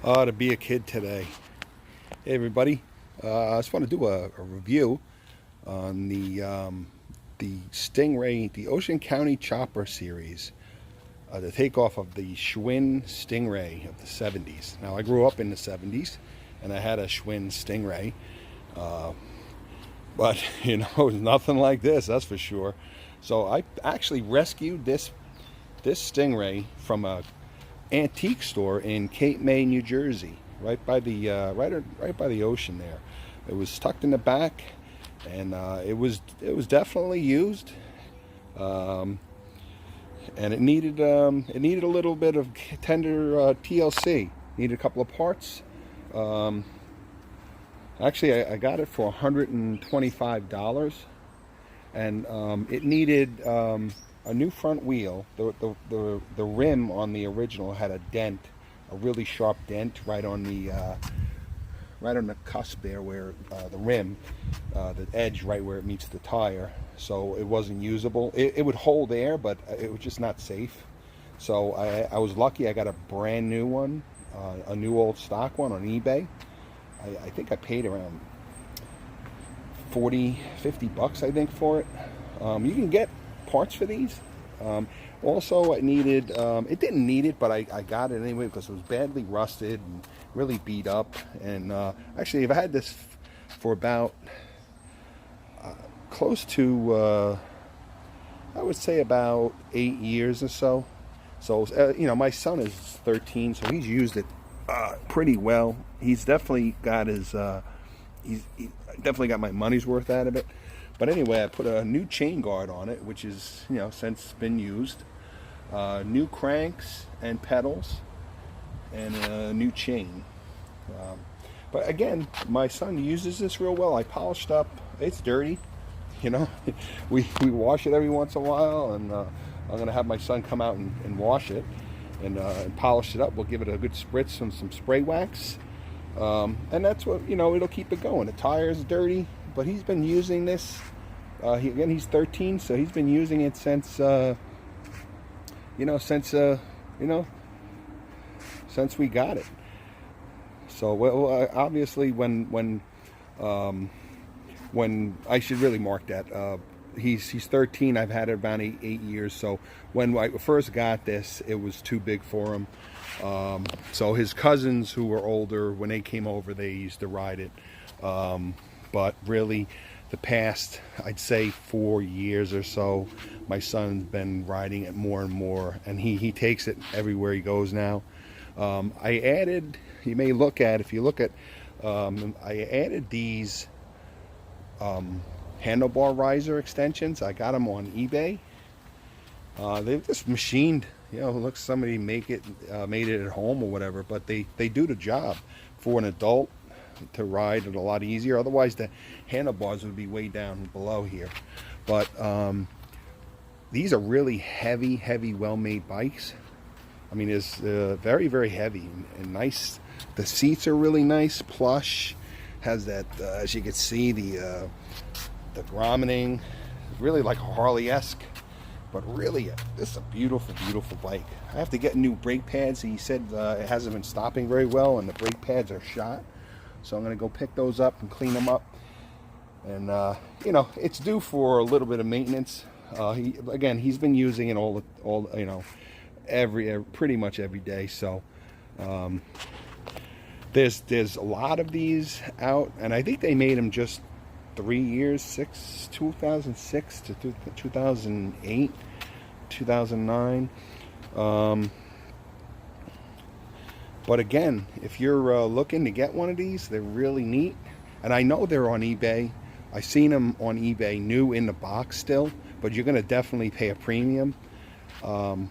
To be a kid today. Hey everybody, I just want to do a review on the Stingray, the Ocean County Chopper series, the takeoff of the Schwinn Stingray of the 70s. Now I grew up in the 70s and I had a Schwinn Stingray, but it was nothing like this, that's for sure. So I actually rescued this Stingray from a antique store in Cape May, New Jersey, right by the right by the ocean there. It was tucked in the back, and it was definitely used, and it needed a little bit of tender TLC. Needed a couple of parts. Actually, I got it for $125, and it needed a new front wheel. The rim on the original had a dent, a really sharp dent right on the cusp there, where the rim, the edge right where it meets the tire. So it wasn't usable. It would hold air, but it was just not safe. So I was lucky. I got a brand new one, a new old stock one on eBay. I think I paid around 50 bucks, I think, for it. You can get parts for these. Also, it needed, it didn't need it, but I got it anyway because it was badly rusted and really beat up. And actually, I've had this for about close to, I would say about 8 years or so. So, my son is 13, so he's used it pretty well. He's definitely got his, he definitely got my money's worth out of it. But anyway, I put a new chain guard on it, which is, since been used. New cranks and pedals, and a new chain. But again, my son uses this real well. I polished up. It's dirty, we wash it every once in a while, and I'm going to have my son come out and wash it and polish it up. We'll give it a good spritz and some spray wax. And that's what, it'll keep it going. The tire is dirty, but he's been using this. He's 13, so he's been using it since, since we got it. So, obviously, when I should really mark that. He's 13. I've had it about 8 years. So when I first got this, it was too big for him. So his cousins who were older, when they came over, they used to ride it. But really, the past, I'd say 4 years or so, my son's been riding it more and more, and he takes it everywhere he goes now. I added, you may look at, if you look at, I added these handlebar riser extensions. I got them on eBay. They've just machined, looks somebody made it at home or whatever, but they do the job for an adult to ride it a lot easier. Otherwise, the handlebars would be way down below here. But these are really heavy, well-made bikes. I mean, it's very, very heavy and nice. The seats are really nice, plush. Has that, as you can see, the grommeting, really like a Harley-esque. But really, this is a beautiful bike. I have to get new brake pads. He said it hasn't been stopping very well, and the brake pads are shot. So I'm going to go pick those up and clean them up. And, it's due for a little bit of maintenance. He's been using it pretty much every day. So there's a lot of these out, and I think they made them just 3 years, 2006 to 2008, 2009. But again, if you're looking to get one of these, they're really neat. And I know they're on eBay. I've seen them on eBay new in the box still, but you're going to definitely pay a premium. I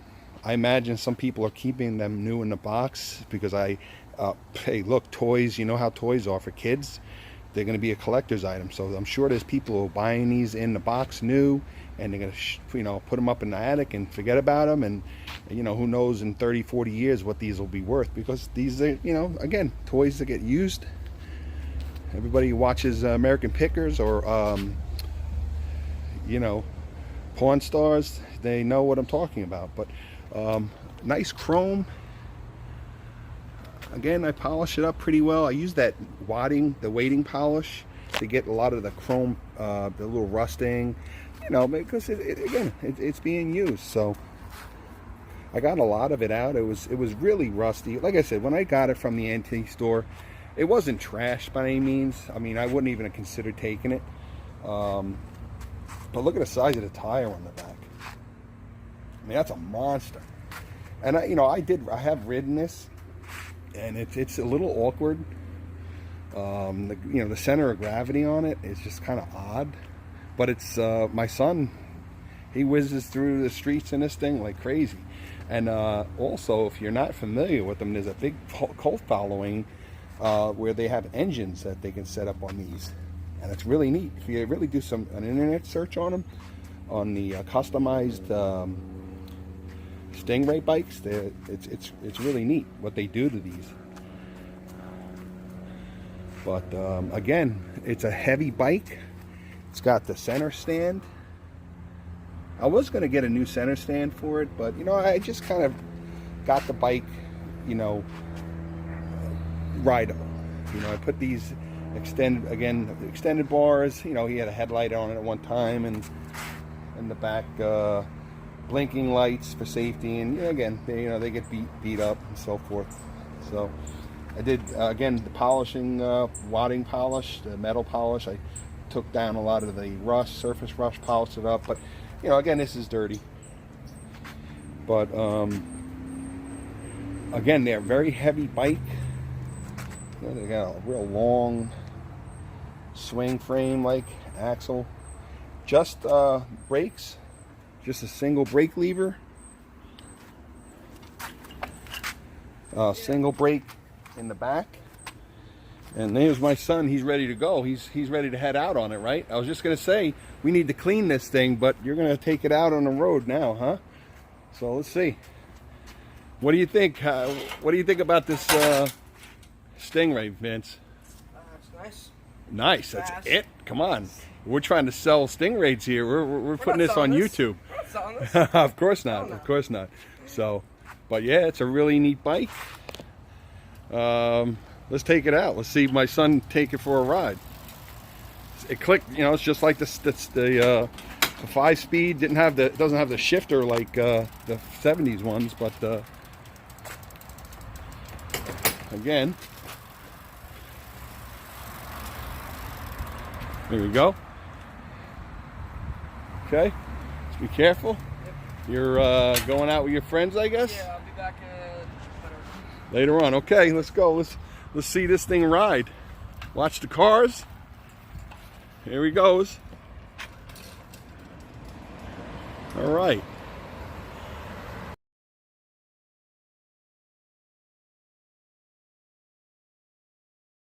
imagine some people are keeping them new in the box because hey, look, toys, you know how toys are for kids. They're going to be a collector's item. So I'm sure there's people who are buying these in the box new, and they're going to, put them up in the attic and forget about them. And, who knows in 30, 40 years what these will be worth, because these are, again, toys that get used. Everybody who watches American Pickers or, Pawn Stars, they know what I'm talking about. But nice chrome. again, I polish it up pretty well. I use that the weighting polish to get a lot of the chrome, the little rusting, you know, because it's being used. So I got a lot of it out. It was really rusty. Like I said, when I got it from the antique store, it wasn't trashed by any means. I mean, I wouldn't even have considered taking it. But look at the size of the tire on the back. I mean, that's a monster. And I have ridden this, and it's a little awkward. The center of gravity on it is just kind of odd. But it's my son, he whizzes through the streets in this thing like crazy. And also, if you're not familiar with them, there's a big cult following where they have engines that they can set up on these, and it's really neat. If you really do an internet search on them, on the customized Stingray bikes, it's really neat what they do to these. But again, it's a heavy bike. It's got the center stand. I was going to get a new center stand for it, but I just kind of got the bike, rideable. I put these extended bars. He had a headlight on it at one time, and in the back blinking lights for safety. And again, they get beat up and so forth. So I did again the polishing, wadding polish, the metal polish. I took down a lot of the rust, surface rust, polished it up, but again, this is dirty. But again, they're a very heavy bike. They got a real long swing frame like axle. Just brakes, just a single brake lever. Single brake in the back. And there's my son. He's ready to go. He's ready to head out on it, right? I was just going to say, we need to clean this thing, but you're going to take it out on the road now, huh? So let's see. What do you think? What do you think about this Stingray, Vince? It's nice. Nice. That's it. Come on. We're trying to sell Stingrays here. We're putting this on YouTube. Of course not. Of course not. So, but yeah, it's a really neat bike. Let's take it out. Let's see my son take it for a ride. It clicked, it's just like the 5-speed doesn't have the shifter like the 70s ones, but again, there we go. Okay, let's be careful. Yep. You're going out with your friends, I guess. Yeah, I'll be back later on. Okay, let's go. Let's see this thing ride. Watch the cars. Here he goes. All right.